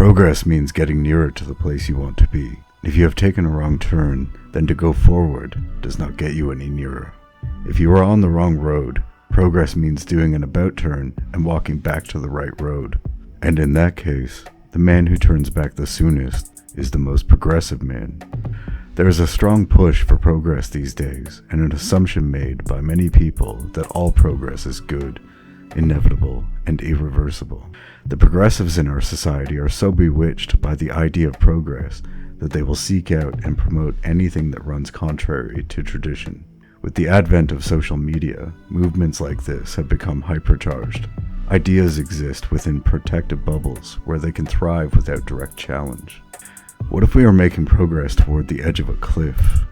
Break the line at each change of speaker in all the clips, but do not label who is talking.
Progress means getting nearer to the place you want to be. If you have taken a wrong turn, then to go forward does not get you any nearer. If you are on the wrong road, progress means doing an about turn and walking back to the right road. And in that case, the man who turns back the soonest is the most progressive man. There is a strong push for progress these days, and an assumption made by many people that all progress is good, inevitable, and irreversible. The progressives in our society are so bewitched by the idea of progress that they will seek out and promote anything that runs contrary to tradition. With the advent of social media, movements like this have become hypercharged. Ideas exist within protected bubbles where they can thrive without direct challenge. What if we are making progress toward the edge of a cliff?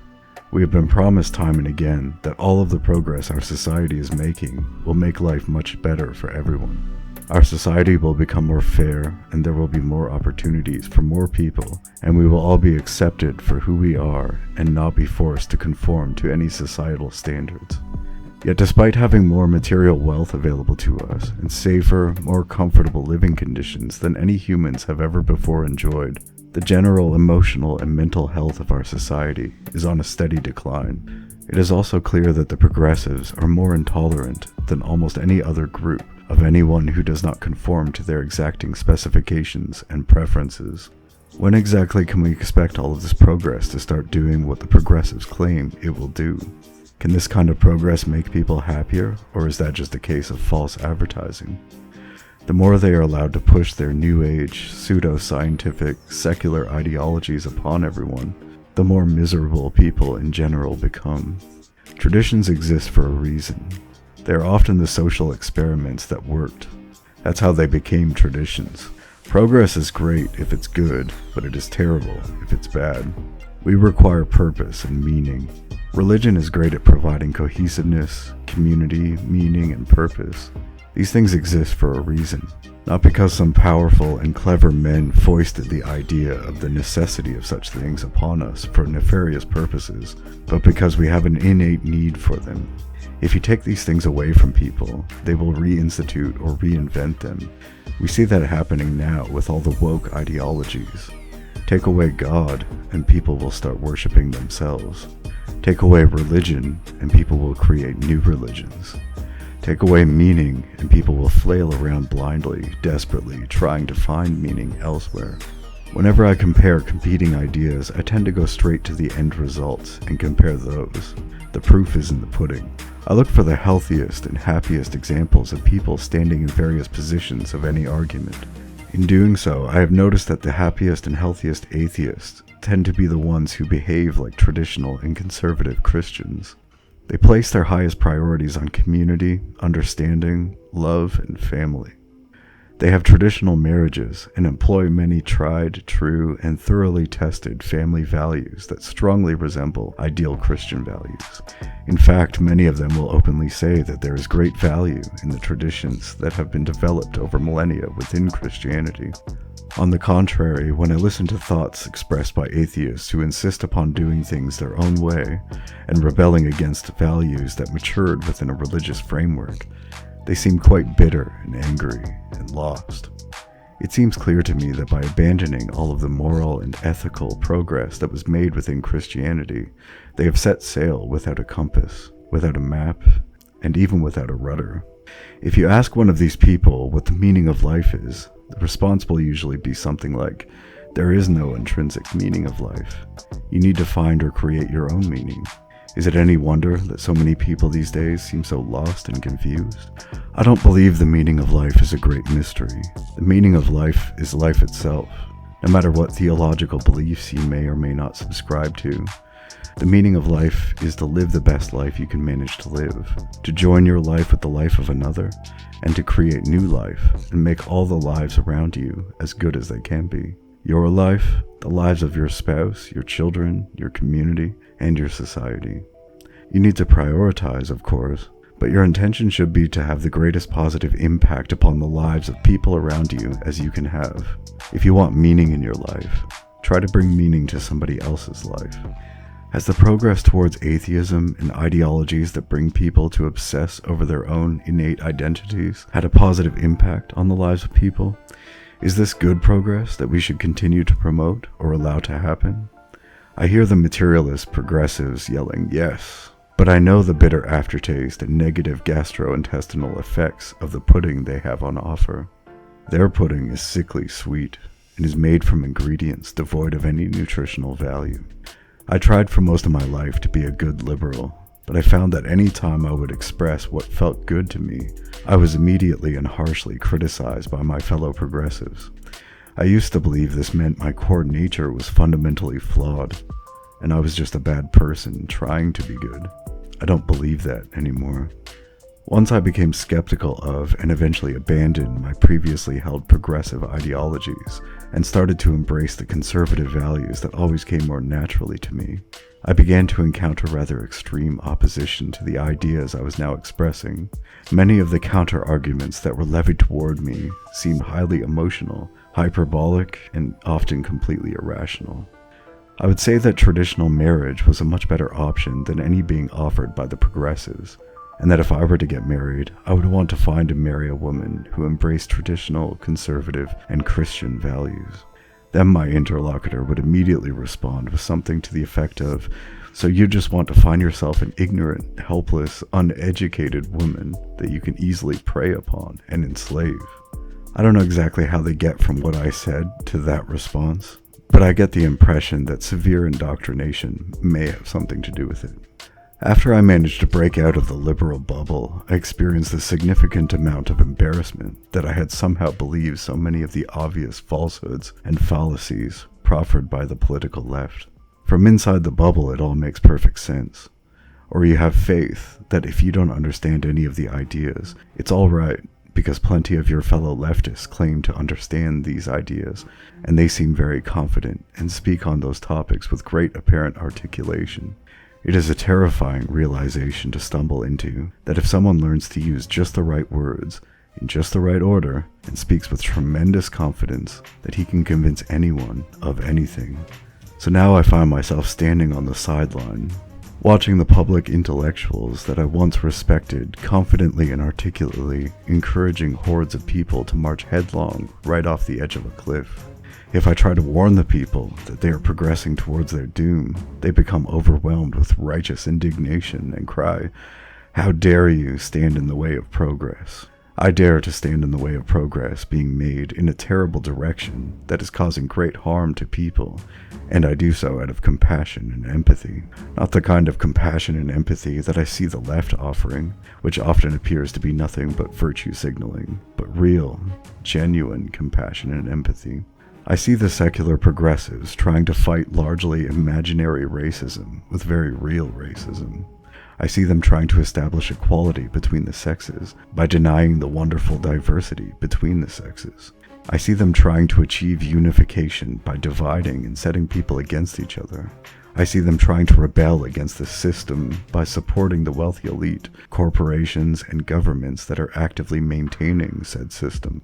We have been promised time and again that all of the progress our society is making will make life much better for everyone. Our society will become more fair, and there will be more opportunities for more people, and we will all be accepted for who we are and not be forced to conform to any societal standards. Yet despite having more material wealth available to us and safer, more comfortable living conditions than any humans have ever before enjoyed, the general emotional and mental health of our society is on a steady decline. It is also clear that the progressives are more intolerant than almost any other group of anyone who does not conform to their exacting specifications and preferences. When exactly can we expect all of this progress to start doing what the progressives claim it will do? Can this kind of progress make people happier, or is that just a case of false advertising? The more they are allowed to push their new age, pseudo-scientific, secular ideologies upon everyone, the more miserable people in general become. Traditions exist for a reason. They are often the social experiments that worked. That's how they became traditions. Progress is great if it's good, but it is terrible if it's bad. We require purpose and meaning. Religion is great at providing cohesiveness, community, meaning, and purpose. These things exist for a reason, not because some powerful and clever men foisted the idea of the necessity of such things upon us for nefarious purposes, but because we have an innate need for them. If you take these things away from people, they will reinstitute or reinvent them. We see that happening now with all the woke ideologies. Take away God, and people will start worshiping themselves. Take away religion, and people will create new religions. Take away meaning, and people will flail around blindly, desperately, trying to find meaning elsewhere. Whenever I compare competing ideas, I tend to go straight to the end results and compare those. The proof is in the pudding. I look for the healthiest and happiest examples of people standing in various positions of any argument. In doing so, I have noticed that the happiest and healthiest atheists tend to be the ones who behave like traditional and conservative Christians. They place their highest priorities on community, understanding, love, and family. They have traditional marriages and employ many tried, true, and thoroughly tested family values that strongly resemble ideal Christian values. In fact, many of them will openly say that there is great value in the traditions that have been developed over millennia within Christianity. On the contrary, when I listen to thoughts expressed by atheists who insist upon doing things their own way and rebelling against values that matured within a religious framework, they seem quite bitter and angry and lost. It seems clear to me that by abandoning all of the moral and ethical progress that was made within Christianity, they have set sail without a compass, without a map, and even without a rudder. If you ask one of these people what the meaning of life is, the response will usually be something like, "There is no intrinsic meaning of life. You need to find or create your own meaning." Is it any wonder that so many people these days seem so lost and confused? I don't believe the meaning of life is a great mystery. The meaning of life is life itself, no matter what theological beliefs you may or may not subscribe to. The meaning of life is to live the best life you can manage to live, to join your life with the life of another, and to create new life and make all the lives around you as good as they can be. Your life, the lives of your spouse, your children, your community, and your society. You need to prioritize, of course, but your intention should be to have the greatest positive impact upon the lives of people around you as you can have. If you want meaning in your life, try to bring meaning to somebody else's life. Has the progress towards atheism and ideologies that bring people to obsess over their own innate identities had a positive impact on the lives of people? Is this good progress that we should continue to promote or allow to happen? I hear the materialist progressives yelling yes, but I know the bitter aftertaste and negative gastrointestinal effects of the pudding they have on offer. Their pudding is sickly sweet and is made from ingredients devoid of any nutritional value. I tried for most of my life to be a good liberal, but I found that any time I would express what felt good to me, I was immediately and harshly criticized by my fellow progressives. I used to believe this meant my core nature was fundamentally flawed, and I was just a bad person trying to be good. I don't believe that anymore. Once I became skeptical of and eventually abandoned my previously held progressive ideologies and started to embrace the conservative values that always came more naturally to me, I began to encounter rather extreme opposition to the ideas I was now expressing. Many of the counter-arguments that were levied toward me seemed highly emotional, hyperbolic, and often completely irrational. I would say that traditional marriage was a much better option than any being offered by the progressives, and that if I were to get married, I would want to find and marry a woman who embraced traditional, conservative, and Christian values. Then my interlocutor would immediately respond with something to the effect of, "So you just want to find yourself an ignorant, helpless, uneducated woman that you can easily prey upon and enslave." I don't know exactly how they get from what I said to that response, but I get the impression that severe indoctrination may have something to do with it. After I managed to break out of the liberal bubble, I experienced a significant amount of embarrassment that I had somehow believed so many of the obvious falsehoods and fallacies proffered by the political left. From inside the bubble, it all makes perfect sense. Or you have faith that if you don't understand any of the ideas, it's all right, because plenty of your fellow leftists claim to understand these ideas, and they seem very confident and speak on those topics with great apparent articulation. It is a terrifying realization to stumble into, that if someone learns to use just the right words, in just the right order, and speaks with tremendous confidence, that he can convince anyone of anything. So now I find myself standing on the sideline, watching the public intellectuals that I once respected confidently and articulately encouraging hordes of people to march headlong right off the edge of a cliff. If I try to warn the people that they are progressing towards their doom, they become overwhelmed with righteous indignation and cry, "How dare you stand in the way of progress?" I dare to stand in the way of progress being made in a terrible direction that is causing great harm to people, and I do so out of compassion and empathy. Not the kind of compassion and empathy that I see the left offering, which often appears to be nothing but virtue signaling, but real, genuine compassion and empathy. I see the secular progressives trying to fight largely imaginary racism with very real racism. I see them trying to establish equality between the sexes by denying the wonderful diversity between the sexes. I see them trying to achieve unification by dividing and setting people against each other. I see them trying to rebel against the system by supporting the wealthy elite, corporations, and governments that are actively maintaining said system.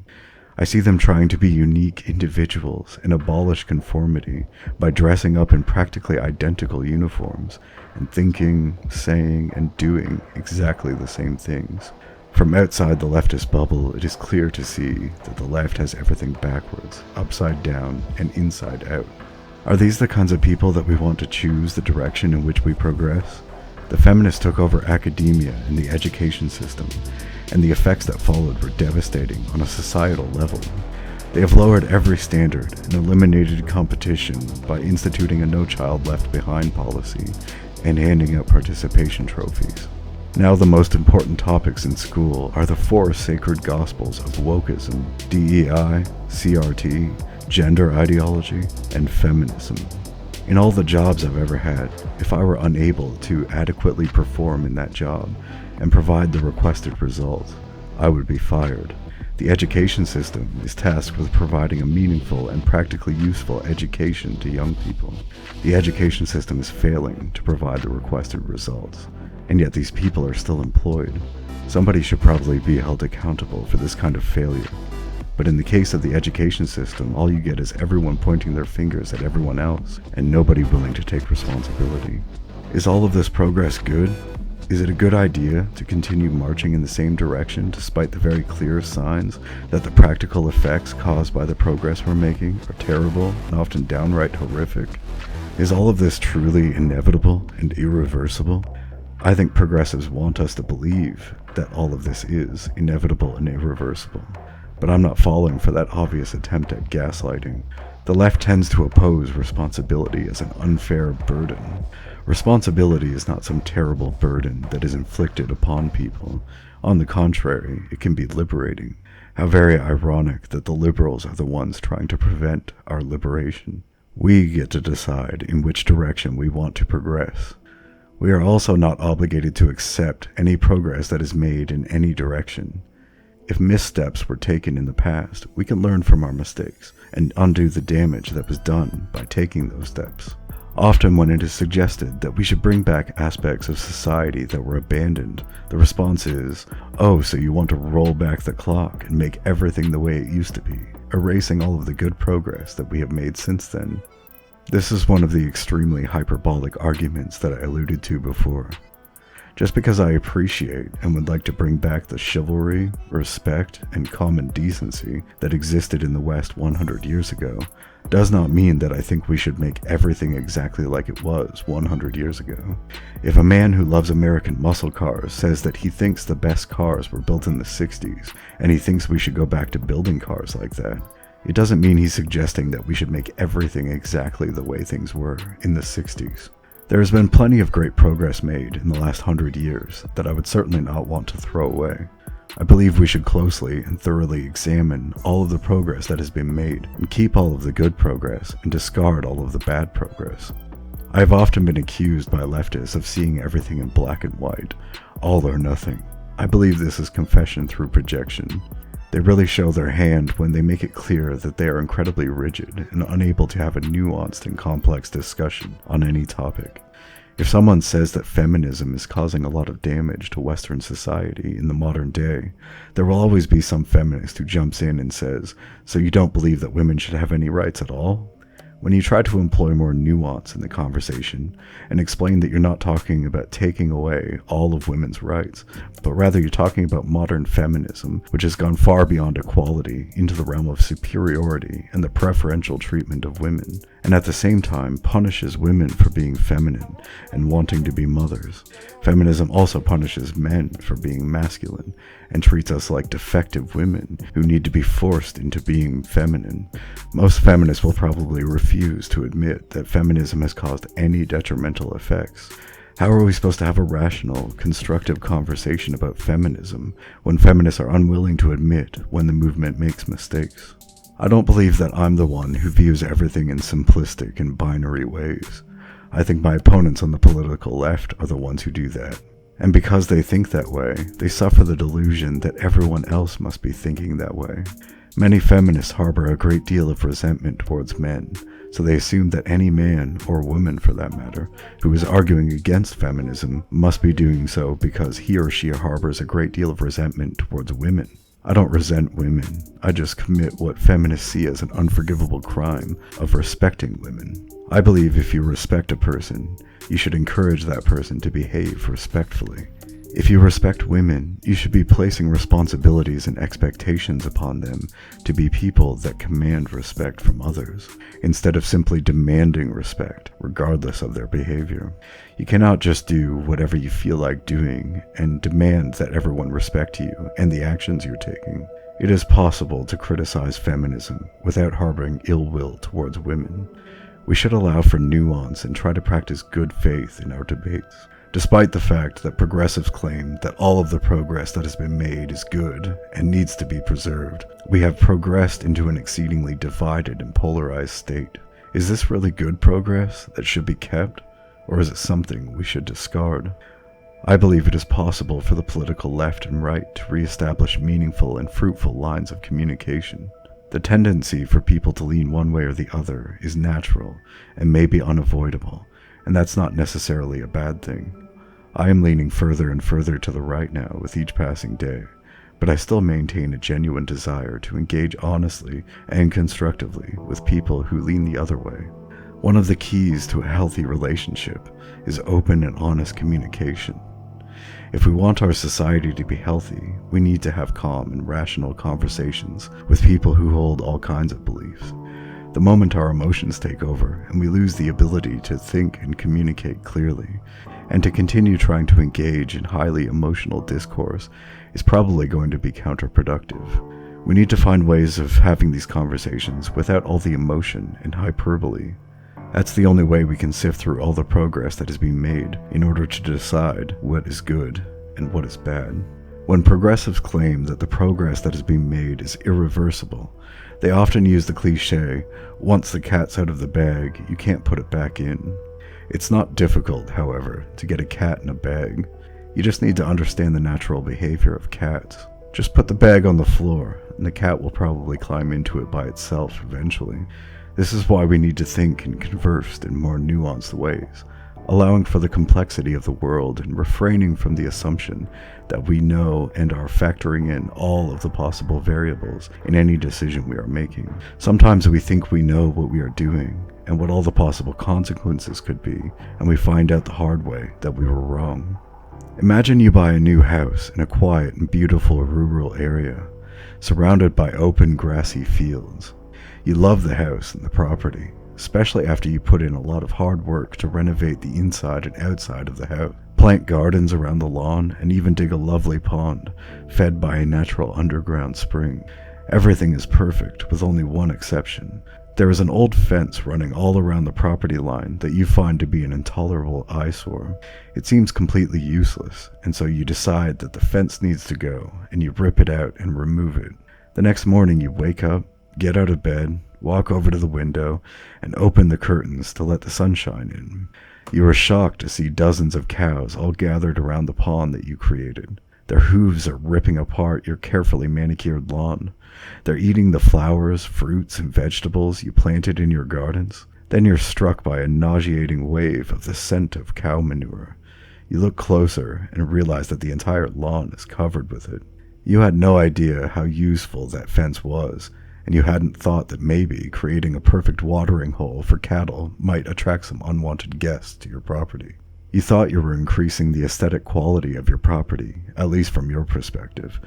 I see them trying to be unique individuals and abolish conformity by dressing up in practically identical uniforms and thinking, saying, and doing exactly the same things. From outside the leftist bubble, it is clear to see that the left has everything backwards, upside down, and inside out. Are these the kinds of people that we want to choose the direction in which we progress? The feminists took over academia and the education system, and the effects that followed were devastating on a societal level. They have lowered every standard and eliminated competition by instituting a No Child Left Behind policy and handing out participation trophies. Now the most important topics in school are the four sacred gospels of wokeism, DEI, CRT, gender ideology, and feminism. In all the jobs I've ever had, if I were unable to adequately perform in that job and provide the requested result, I would be fired. The education system is tasked with providing a meaningful and practically useful education to young people. The education system is failing to provide the requested results, and yet these people are still employed. Somebody should probably be held accountable for this kind of failure. But in the case of the education system, all you get is everyone pointing their fingers at everyone else, and nobody willing to take responsibility. Is all of this progress good? Is it a good idea to continue marching in the same direction despite the very clear signs that the practical effects caused by the progress we're making are terrible and often downright horrific? Is all of this truly inevitable and irreversible? I think progressives want us to believe that all of this is inevitable and irreversible, but I'm not falling for that obvious attempt at gaslighting. The left tends to oppose responsibility as an unfair burden. Responsibility is not some terrible burden that is inflicted upon people. On the contrary, it can be liberating. How very ironic that the liberals are the ones trying to prevent our liberation. We get to decide in which direction we want to progress. We are also not obligated to accept any progress that is made in any direction. If missteps were taken in the past, we can learn from our mistakes and undo the damage that was done by taking those steps. Often when it is suggested that we should bring back aspects of society that were abandoned, the response is, "Oh, so you want to roll back the clock and make everything the way it used to be, erasing all of the good progress that we have made since then." This is one of the extremely hyperbolic arguments that I alluded to before. Just because I appreciate and would like to bring back the chivalry, respect, and common decency that existed in the West 100 years ago, does not mean that I think we should make everything exactly like it was 100 years ago. If a man who loves American muscle cars says that he thinks the best cars were built in the 60s, and he thinks we should go back to building cars like that, it doesn't mean he's suggesting that we should make everything exactly the way things were in the 60s. There has been plenty of great progress made in the last 100 years that I would certainly not want to throw away. I believe we should closely and thoroughly examine all of the progress that has been made and keep all of the good progress and discard all of the bad progress. I have often been accused by leftists of seeing everything in black and white, all or nothing. I believe this is confession through projection. They really show their hand when they make it clear that they are incredibly rigid and unable to have a nuanced and complex discussion on any topic. If someone says that feminism is causing a lot of damage to Western society in the modern day, there will always be some feminist who jumps in and says, "So you don't believe that women should have any rights at all?" When you try to employ more nuance in the conversation and explain that you're not talking about taking away all of women's rights, but rather you're talking about modern feminism, which has gone far beyond equality into the realm of superiority and the preferential treatment of women, and at the same time punishes women for being feminine and wanting to be mothers. Feminism also punishes men for being masculine and treats us like defective women who need to be forced into being feminine. Most feminists will probably refuse to admit that feminism has caused any detrimental effects. How are we supposed to have a rational, constructive conversation about feminism when feminists are unwilling to admit when the movement makes mistakes? I don't believe that I'm the one who views everything in simplistic and binary ways. I think my opponents on the political left are the ones who do that. And because they think that way, they suffer the delusion that everyone else must be thinking that way. Many feminists harbor a great deal of resentment towards men, so they assume that any man, or woman for that matter, who is arguing against feminism must be doing so because he or she harbors a great deal of resentment towards women. I don't resent women, I just commit what feminists see as an unforgivable crime of respecting women. I believe if you respect a person, you should encourage that person to behave respectfully. If you respect women, you should be placing responsibilities and expectations upon them to be people that command respect from others, instead of simply demanding respect, regardless of their behavior. You cannot just do whatever you feel like doing and demand that everyone respect you and the actions you're taking. It is possible to criticize feminism without harboring ill will towards women. We should allow for nuance and try to practice good faith in our debates. Despite the fact that progressives claim that all of the progress that has been made is good and needs to be preserved, we have progressed into an exceedingly divided and polarized state. Is this really good progress that should be kept, or is it something we should discard? I believe it is possible for the political left and right to reestablish meaningful and fruitful lines of communication. The tendency for people to lean one way or the other is natural and may be unavoidable, and that's not necessarily a bad thing. I am leaning further and further to the right now with each passing day, but I still maintain a genuine desire to engage honestly and constructively with people who lean the other way. One of the keys to a healthy relationship is open and honest communication. If we want our society to be healthy, we need to have calm and rational conversations with people who hold all kinds of beliefs. The moment our emotions take over and we lose the ability to think and communicate clearly, and to continue trying to engage in highly emotional discourse is probably going to be counterproductive. We need to find ways of having these conversations without all the emotion and hyperbole. That's the only way we can sift through all the progress that is being made in order to decide what is good and what is bad. When progressives claim that the progress that is being made is irreversible, they often use the cliche, once the cat's out of the bag, you can't put it back in. It's not difficult, however, to get a cat in a bag. You just need to understand the natural behavior of cats. Just put the bag on the floor, and the cat will probably climb into it by itself eventually. This is why we need to think and converse in more nuanced ways, allowing for the complexity of the world and refraining from the assumption that we know and are factoring in all of the possible variables in any decision we are making. Sometimes we think we know what we are doing and what all the possible consequences could be, and we find out the hard way that we were wrong. Imagine you buy a new house in a quiet and beautiful rural area, surrounded by open grassy fields. You love the house and the property, especially after you put in a lot of hard work to renovate the inside and outside of the house, plant gardens around the lawn, and even dig a lovely pond, fed by a natural underground spring. Everything is perfect, with only one exception. There is an old fence running all around the property line that you find to be an intolerable eyesore. It seems completely useless, and so you decide that the fence needs to go, and you rip it out and remove it. The next morning you wake up, get out of bed, walk over to the window, and open the curtains to let the sunshine in. You are shocked to see dozens of cows all gathered around the pond that you created. Their hooves are ripping apart your carefully manicured lawn. They're eating the flowers, fruits, and vegetables you planted in your gardens. Then you're struck by a nauseating wave of the scent of cow manure. You look closer and realize that the entire lawn is covered with it. You had no idea how useful that fence was, and you hadn't thought that maybe creating a perfect watering hole for cattle might attract some unwanted guests to your property. You thought you were increasing the aesthetic quality of your property, at least from your perspective.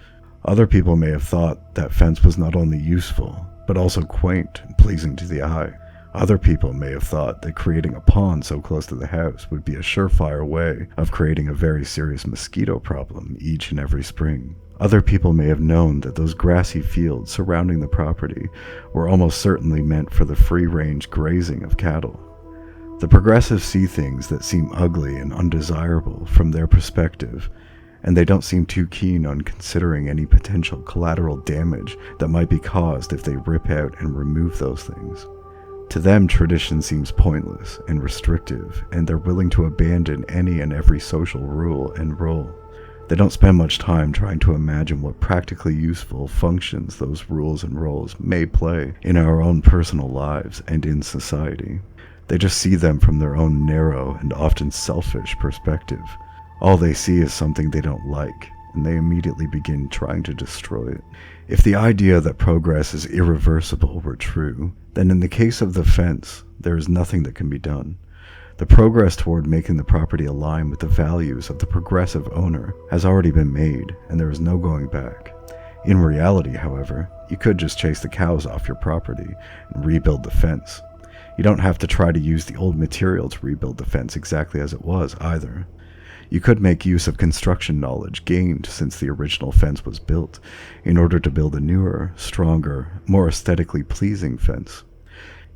Other people may have thought that fence was not only useful, but also quaint and pleasing to the eye. Other people may have thought that creating a pond so close to the house would be a surefire way of creating a very serious mosquito problem each and every spring. Other people may have known that those grassy fields surrounding the property were almost certainly meant for the free-range grazing of cattle. The progressives see things that seem ugly and undesirable from their perspective, and they don't seem too keen on considering any potential collateral damage that might be caused if they rip out and remove those things. To them, tradition seems pointless and restrictive, and they're willing to abandon any and every social rule and role. They don't spend much time trying to imagine what practically useful functions those rules and roles may play in our own personal lives and in society. They just see them from their own narrow and often selfish perspective. All they see is something they don't like, and they immediately begin trying to destroy it. If the idea that progress is irreversible were true, then in the case of the fence, there is nothing that can be done. The progress toward making the property align with the values of the progressive owner has already been made, and there is no going back. In reality, however, you could just chase the cows off your property and rebuild the fence. You don't have to try to use the old material to rebuild the fence exactly as it was, either. You could make use of construction knowledge gained since the original fence was built in order to build a newer, stronger, more aesthetically pleasing fence.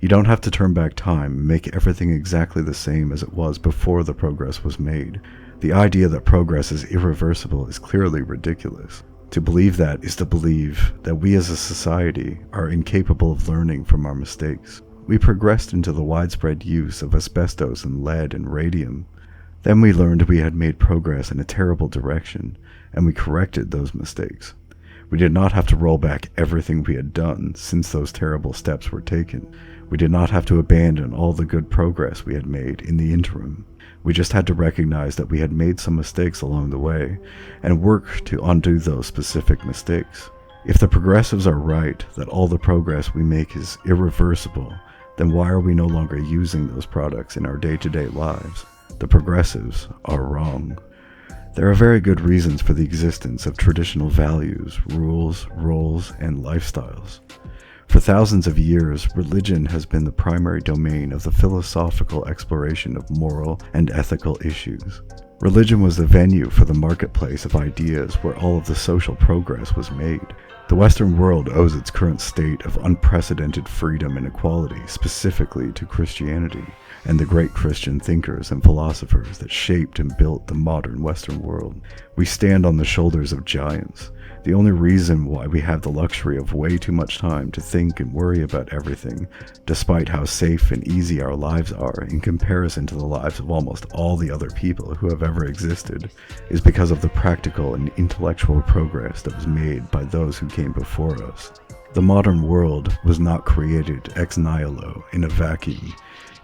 You don't have to turn back time and make everything exactly the same as it was before the progress was made. The idea that progress is irreversible is clearly ridiculous. To believe that is to believe that we as a society are incapable of learning from our mistakes. We progressed into the widespread use of asbestos and lead and radium. Then we learned we had made progress in a terrible direction, and we corrected those mistakes. We did not have to roll back everything we had done since those terrible steps were taken. We did not have to abandon all the good progress we had made in the interim. We just had to recognize that we had made some mistakes along the way, and work to undo those specific mistakes. If the progressives are right that all the progress we make is irreversible, then why are we no longer using those products in our day-to-day lives? The progressives are wrong. There are very good reasons for the existence of traditional values, rules, roles, and lifestyles. For thousands of years, religion has been the primary domain of the philosophical exploration of moral and ethical issues. Religion was the venue for the marketplace of ideas where all of the social progress was made. The Western world owes its current state of unprecedented freedom and equality specifically to Christianity and the great Christian thinkers and philosophers that shaped and built the modern Western world. We stand on the shoulders of giants. The only reason why we have the luxury of way too much time to think and worry about everything, despite how safe and easy our lives are in comparison to the lives of almost all the other people who have ever existed, is because of the practical and intellectual progress that was made by those who came before us. The modern world was not created ex nihilo in a vacuum.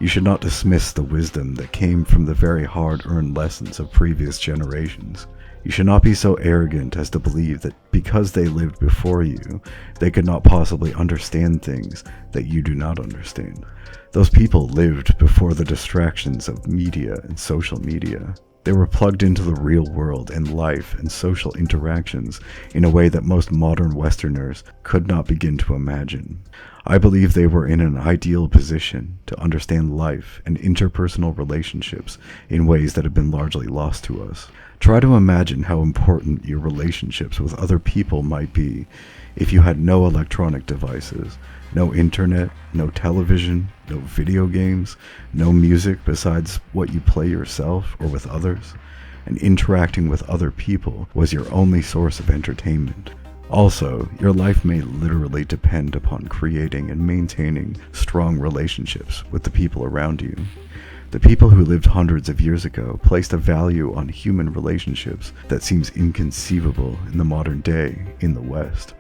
You should not dismiss the wisdom that came from the very hard-earned lessons of previous generations. You should not be so arrogant as to believe that because they lived before you, they could not possibly understand things that you do not understand. Those people lived before the distractions of media and social media. They were plugged into the real world and life and social interactions in a way that most modern Westerners could not begin to imagine. I believe they were in an ideal position to understand life and interpersonal relationships in ways that have been largely lost to us. Try to imagine how important your relationships with other people might be if you had no electronic devices, no internet, no television, no video games, no music besides what you play yourself or with others, and interacting with other people was your only source of entertainment. Also, your life may literally depend upon creating and maintaining strong relationships with the people around you. The people who lived hundreds of years ago placed a value on human relationships that seems inconceivable in the modern day in the West.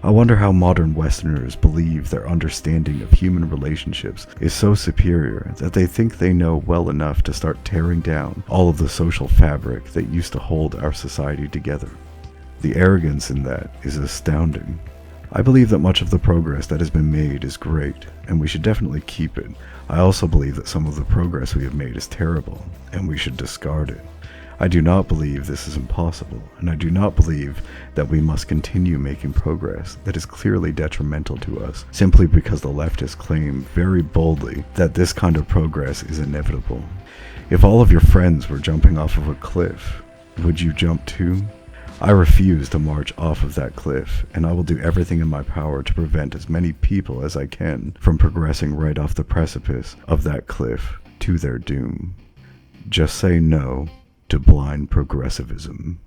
I wonder how modern Westerners believe their understanding of human relationships is so superior that they think they know well enough to start tearing down all of the social fabric that used to hold our society together. The arrogance in that is astounding. I believe that much of the progress that has been made is great, and we should definitely keep it. I also believe that some of the progress we have made is terrible, and we should discard it. I do not believe this is impossible, and I do not believe that we must continue making progress that is clearly detrimental to us simply because the leftists claim very boldly that this kind of progress is inevitable. If all of your friends were jumping off of a cliff, would you jump too? I refuse to march off of that cliff, and I will do everything in my power to prevent as many people as I can from progressing right off the precipice of that cliff to their doom. Just say no to blind progressivism.